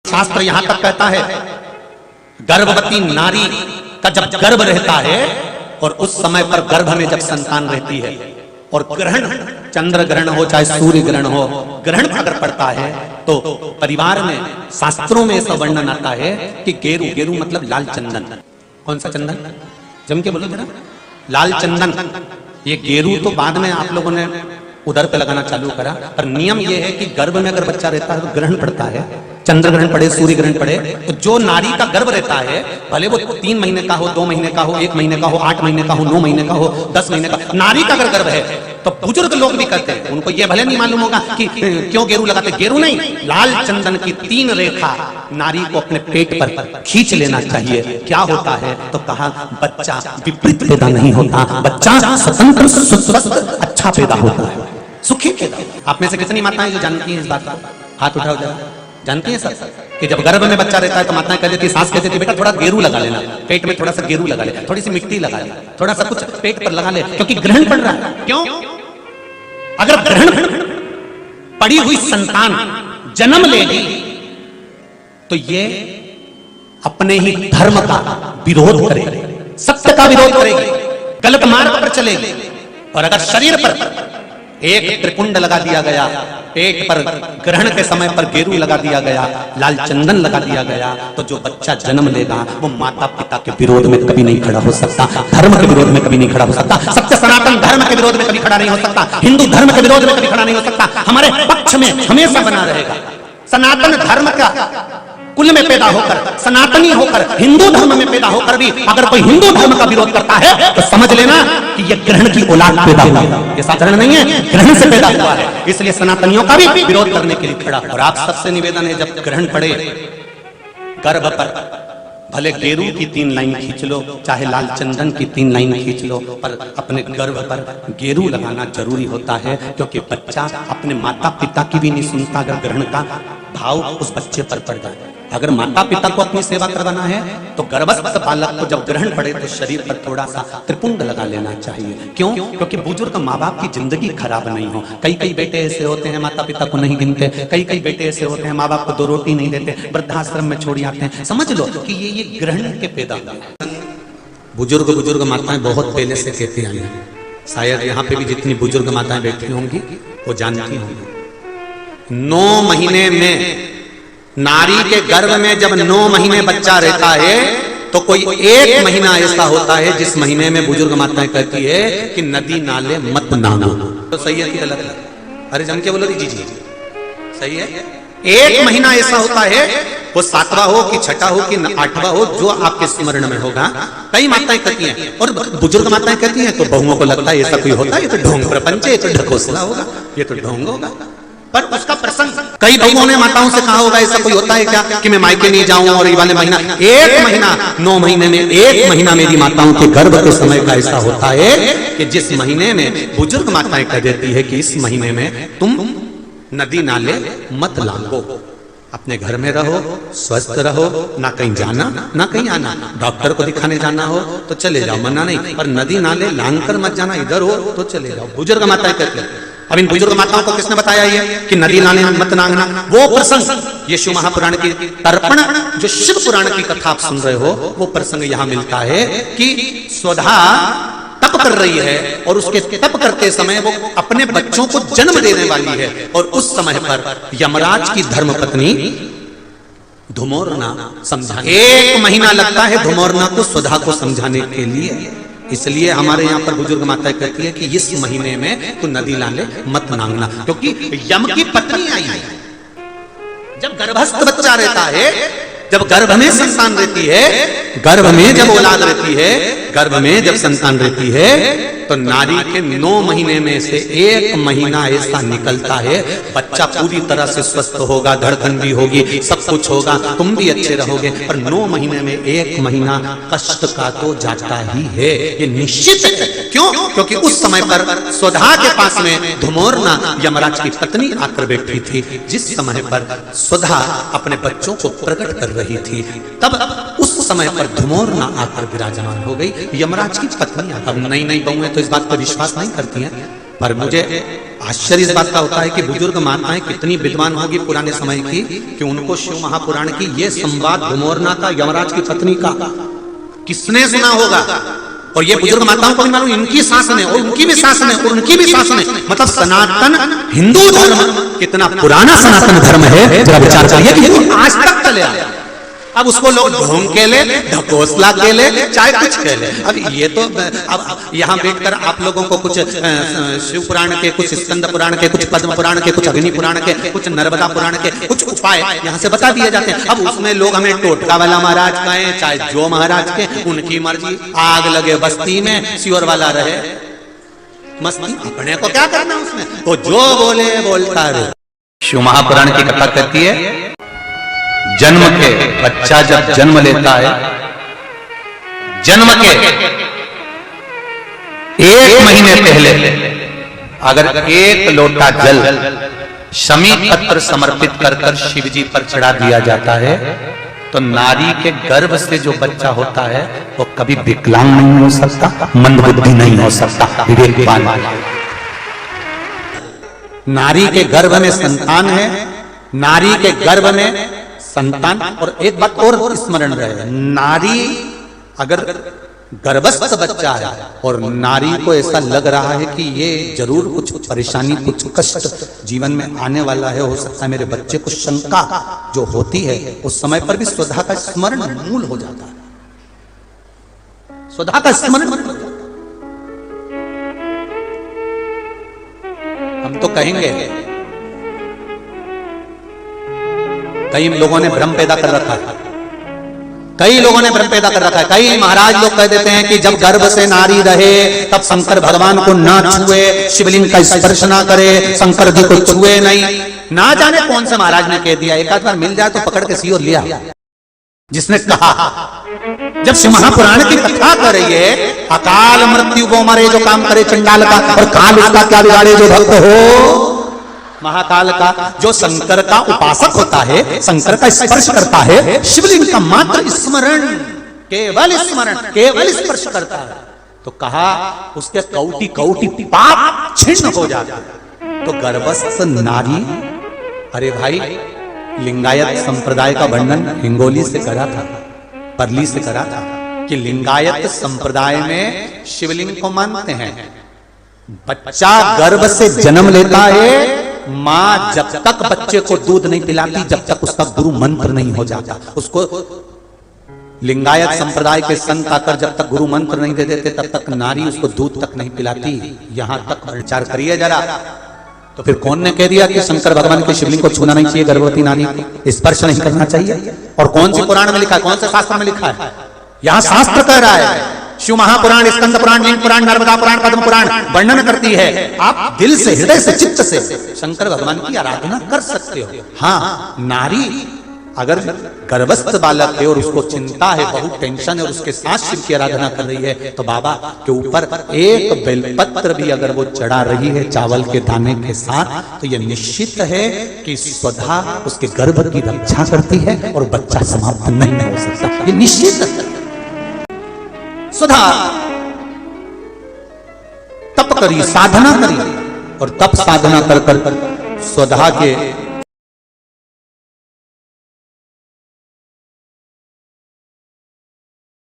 शास्त्र यहां तक कहता है गर्भवती नारी का जब गर्भ रहता है और उस समय पर गर्भ में जब संतान रहती है और ग्रहण, चंद्र ग्रहण हो चाहे सूर्य ग्रहण हो, ग्रहण अगर पड़ता है तो परिवार में शास्त्रों में ऐसा वर्णन आता है कि गेरू, गेरू मतलब लाल चंदन। कौन सा चंदन? जम के बोलो जरा। लाल चंदन। ये गेरू तो बाद में आप लोगों ने उधर पे लगाना चालू करा, पर नियम ये है कि गर्भ में अगर बच्चा रहता है तो ग्रहण पड़ता है, चंद्र ग्रहण पड़े, सूर्य ग्रहण पड़े, तो जो नारी का गर्भ रहता है, भले वो 3 महीने का हो, 2 महीने का हो, 1 महीने का हो, 8 महीने का हो, 9 महीने का हो, 10 महीने का, नारी का अगर गर्भ है तो बुजुर्ग लोग भी कहते हैं, उनको ये भले नहीं मालूम होगा कि क्यों गेरू लगाते। गेरू नहीं, लाल चंदन की 3 रेखा नारी को अपने पेट पर खींच लेना चाहिए। क्या होता है तो कहा बच्चा विपरीत पैदा नहीं होता, बच्चा स्वतंत्र स्वस्थ अच्छा पैदा होता है, सुखी पैदा। आप में से कितनी माताएं जो जानती हैं इस बात को? हाथ उठाओ जरा। जानती हैं सब कि जब गर्भ में बच्चा रहता है तो माताएं कह देती, सास कहती थी बेटा थोड़ा गेरू लगा लेना, पेट में थोड़ा सा गेरू लगा ले, थोड़ी सी मिट्टी लगा ले, थोड़ा सा कुछ पेट पर लगा ले, क्योंकि ग्रहण पड़ रहा है। क्यों? अगर ग्रहण पड़ी हुई संतान जन्म लेगी तो ये अपने ही धर्म का विरोध करेगी, सत्य का विरोध करेगी, गलत मार्ग पर चलेगी। और अगर शरीर पर एक त्रिपुंड लगा दिया गया, पेट पर ग्रहण के समय पर गेरू लगा दिया गया, लाल चंदन लगा दिया गया, तो जो बच्चा जन्म लेगा वो माता पिता के विरोध में कभी नहीं खड़ा हो सकता, धर्म के विरोध में कभी नहीं खड़ा हो सकता, सत्य सनातन धर्म के विरोध में कभी खड़ा नहीं हो सकता, हिंदू धर्म के विरोध में कभी खड़ा नहीं हो सकता, हमारे पक्ष में हमेशा बना रहेगा। सनातन धर्म का कुल में पैदा होकर, सनातनी होकर, हिंदू धर्म में पैदा होकर भी अगर कोई हिंदू धर्म का विरोध करता है तो समझ लेना कि यह ग्रहण की औलाद पैदा हुआ है, ये साधारण नहीं है, ग्रहण से पैदा हुआ है। इसलिए सनातनियों का भी विरोध करने के लिए खड़ा। और आप सबसे निवेदन है, जब ग्रहण पड़े गर्भ पर, भले गेरू की 3 लाइन खींच लो, चाहे लाल चंदन की 3 लाइन खींच लो, पर अपने गर्भ पर गेरू लगाना जरूरी होता है, क्योंकि बच्चा अपने माता पिता की भी नहीं सुनता अगर ग्रहण का भाव उस बच्चे पर पड़ जाए। अगर माता पिता को अपनी सेवा करवाना है तो गर्भस्थ बालक को जब ग्रहण पड़े तो शरीर पर थोड़ा सा त्रिपुंड लगा लेना चाहिए। क्यों? क्योंकि बुजुर्ग माँ बाप की जिंदगी खराब नहीं हो। कई बेटे ऐसे होते हैं माता पिता को नहीं गिनते, कई बेटे ऐसे होते हैं माँ बाप को 2 रोटी नहीं देते, वृद्धाश्रम में छोड़ आते हैं। समझ लो कि ये ग्रहण के पैदा बुजुर्ग माताएं बहुत पहले से कहती आई हैं, शायद यहाँ पे भी जितनी बुजुर्ग माताएं बैठी होंगी वो जानती होंगी। 9 महीने में नारी के गर्भ में जब 9 महीने बच्चा रहता है तो कोई 1 महीना ऐसा होता है जिस महीने में बुजुर्ग माताएं कहती है कि नदी नाले मत नहाओ। तो सही है कि गलत है? अरे जम के बोलो जी, सही है। 1 महीना ऐसा होता है, वो 7वां हो कि 6ठा हो कि 8वां हो, जो आपके स्मरण में होगा। कई माताएं कहती हैं और बुजुर्ग माताएं कहती हैं, तो बहुओं को लगता है ऐसा कोई होता है, ये तो ढोंग प्रपंच है, ये तो ढकोसला होगा, ये तो ढोंग होगा। पर उसका प्रसंग कई बहुओं ने माताओं से कहा होगा, ऐसा कोई होता है क्या कि मैं मायके नहीं जाऊं और ये वाले महीना 1 महीना 9 महीने में 1 महीना मेरी माताओं के गर्भ के समय का ऐसा होता है कि जिस महीने में बुजुर्ग माताएं कह देती है कि इस महीने में तुम नदी नाले मत लांगो, अपने घर में रहो, स्वस्थ रहो, ना कहीं जाना ना कहीं आना, डॉक्टर को दिखाने जाना हो तो चले जाओ, मना नहीं, पर नदी नाले लांग कर मत जाना, इधर हो तो चले जाओ। बुजुर्ग माताएं कहती हैं। अब इन बुजुर्ग माताओं को किसने बताया ये कि नदी नाले मत नांगना? वो प्रसंग ये शिव महापुराण की तर्पण, जो शिव पुराण की कथा आप सुन रहे हो, वो प्रसंग यहां मिलता है कि स्वधा तप कर रही है और उसके तप करते समय वो अपने बच्चों को जन्म देने वाली है, और उस समय पर यमराज की धर्मपत्नी धुमोरना समझाने 1 महीना लगता है धुमोरना को स्वधा को समझाने के लिए। इसलिए हमारे यहाँ पर बुजुर्ग माता कहती है कि इस महीने में तो नदी नाले मत नांगना, क्योंकि यम की पत्नी आई है। जब गर्भस्थ बच्चा रहता है, जब गर्भ में संतान रहती है, गर्भ में जब औलाद रहती है, गर्भ में जब संतान रहती है, तो नारी के 9 महीने में से 1 महीना ऐसा निकलता है, बच्चा पूरी तरह से स्वस्थ होगा, धड़कन भी होगी, सब कुछ होगा, तुम भी अच्छे रहोगे, पर 9 महीने में 1 महीना कष्ट का तो जाता ही है, ये निश्चित है। क्यों? क्योंकि उस समय पर स्वधा के पास में धुमोरना यमराज की पत्नी आकर बैठी थी। जिस समय पर स्वधा अपने बच्चों को प्रकट कर रही थी, तब उस समय पर धुमोरना आकर विराजमान हो गई, यमराज की पत्नी। अब नई बहुएं तो इस बात पर विश्वास नहीं करती हैं, पर मुझे आश्चर्य इस बात का होता है कि बुजुर्ग माताएं कितनी विद्वान होगी पुराने समय की कि उनको शिव महापुराण की ये संवाद घुमोरना था यमराज की पत्नी का किसने सुना होगा। और ये बुजुर्ग माताओं को भी मालूम इनकी सास ने और उनकी भी सास ने और उनकी भी सास ने, मतलब सनातन हिंदू धर्म कितना पुराना सनातन धर्म है, जरा विचार करिए कि ये आज तक चले आया। अब उसको लोग ढोंग के ले, ढकोसला के ले, चाहे कुछ के ले। अब ये तो अब यहाँ बैठकर आप लोगों को कुछ शिव पुराण के, कुछ स्कंद पुराण के, कुछ पद्म पुराण के, कुछ अग्नि पुराण के, कुछ नर्मदा पुराण के कुछ उपाय यहाँ से बता दिए जाते हैं। अब उसमें लोग हमें टोटका वाला महाराज कहें चाहे जो महाराज के, उनकी मर्जी। आग लगे बस्ती में सियोर वाला रहे मस्ती, अपने को क्या करना उसमें, तो जो बोले बोलता रहे। शिव महापुराण की कथा कहती है जन्म के बच्चा जब जन्म लेता है, जन्म के 1 महीने पहले अगर 1 लोटा जल शमी पत्र समर्पित कर कर शिव जी पर चढ़ा दिया जाता है तो नारी के गर्भ से जो बच्चा होता है वो कभी विकलांग नहीं हो सकता, मंदबुद्धि नहीं हो सकता, विवेकवान। नारी के गर्भ में संतान है, नारी के गर्भ में संतान। और एक बात और स्मरण रहे, नारी अगर गर्भस्थ बच्चा है और नारी को ऐसा लग रहा है कि ये जरूर कुछ परेशानी, कुछ कष्ट जीवन में आने वाला है, हो सकता है मेरे बच्चे को, शंका जो होती है उस समय पर भी स्वधा का स्मरण मूल हो जाता है, स्वधा का स्मरण। हम तो कहेंगे कई लोगों ने भ्रम पैदा कर रखा है, कई लोगों ने भ्रम पैदा कर रखा है। कई महाराज लोग कह देते हैं कि जब गर्भ से नारी रहे तब शंकर भगवान को ना छुए, शिवलिंग का स्पर्श ना करे, शंकर जी को छुए नहीं। ना जाने कौन से महाराज ने कह दिया, एक आध बार मिल जाए तो पकड़ के सियोर लिया, जिसने कहा जब शिव महापुराण की कथा कर रही है, अकाल मृत्यु को मरे जो काम करे चंडाल का, और काल उसका क्या बिगाड़े जो भक्त हो महाकाल का। जो शंकर का उपासक होता है, शंकर का स्पर्श करता है, शिवलिंग का मात्र स्मरण, केवल स्मरण, केवल स्पर्श करता है, तो कहा उसके कौटि कौटि पाप छिन्न हो जाता है। तो गर्भस्थ नारी, अरे भाई लिंगायत संप्रदाय का वर्णन हिंगोली से करा था, परली से करा था कि लिंगायत संप्रदाय में शिवलिंग को मानते हैं। बच्चा गर्भ से जन्म लेता है, मां जब तक बच्चे को दूध नहीं पिलाती जब तक उसका गुरु मंत्र नहीं हो जाता। उसको लिंगायत संप्रदाय के संत आकर जब तक गुरु मंत्र नहीं दे देते तब तक नारी उसको दूध तक नहीं पिलाती। यहां तक विचार करिए जरा। तो फिर कौन ने कह दिया कि शंकर भगवान के शिवलिंग को छूना नहीं चाहिए, गर्भवती नारी को स्पर्श नहीं करना चाहिए? और कौन सी पुराण में लिखा है, कौन से शास्त्र में लिखा है? यहां शास्त्र कह रहा है, शिव महापुराण, स्कंद पुराण, लिंग पुराण, नर्मदा पुराण, पद्म पुराण वर्णन करती है। आप दिल से, हृदय से, चित्त से शंकर भगवान की आराधना कर सकते हो। हाँ, नारी अगर गर्भस्थ बालक है और उसको चिंता है, बहुत टेंशन है, और उसके साथ शिव की आराधना कर रही है, तो बाबा के ऊपर एक बेलपत्र भी अगर वो चढ़ा रही है चावल के दाने के साथ, तो ये निश्चित है कि स्वधा उसके गर्भ की रक्षा करती है और बच्चा समाप्त नहीं हो सकता। ये निश्चित है। स्वधा तप करी, साधना करी, और तप साधना कर कर स्वधा के